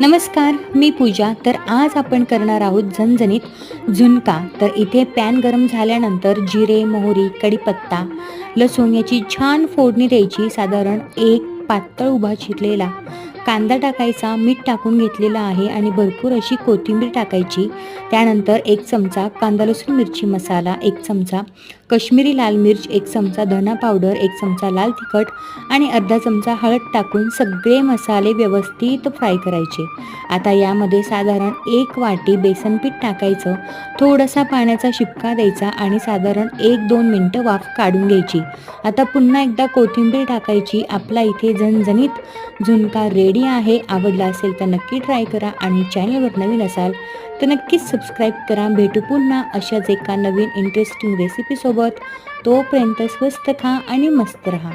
नमस्कार, मी पूजा. तर आज आपण करणार आहोत झणझणीत झुणका. तर इथे पॅन गरम झाल्यानंतर जिरे, मोहरी, कढीपत्ता, लसूण याची छान फोडणी द्यायची. साधारण एक पातळ उभा चिरलेला कांदा टाकायचा, मीठ टाकून घेतलेला आहे आणि भरपूर अशी कोथिंबीर टाकायची. त्यानंतर एक चमचा कांदा लसूण मिरची मसाला, एक चमचा कश्मीरी लाल मिर्च, एक चमचा धना पावडर, एक चमचा लाल तिखट आणि अर्धा चमचा हळद टाकून सगळे मसाले व्यवस्थित फ्राय करायचे. आता यामध्ये साधारण एक वाटी बेसन पीठ टाकायचं, थोडासा पाण्याचा शिपका द्यायचा आणि साधारण 1-2 मिनटं वाफ काढून घ्यायची. आता पुन्हा एकदा कोथिंबीर टाकायची. आपला इथे झणझणीत झुणका रेडी आहे. आवडला असेल तर नक्की ट्राय करा आणि चॅनलवर नवीन असाल तर नक्कीच सबस्क्राईब करा. भेटू पुन्हा अशाच एका नवीन इंटरेस्टिंग रेसिपीसोबत. तोपर्यंत स्वस्त खा आणि मस्त रहा.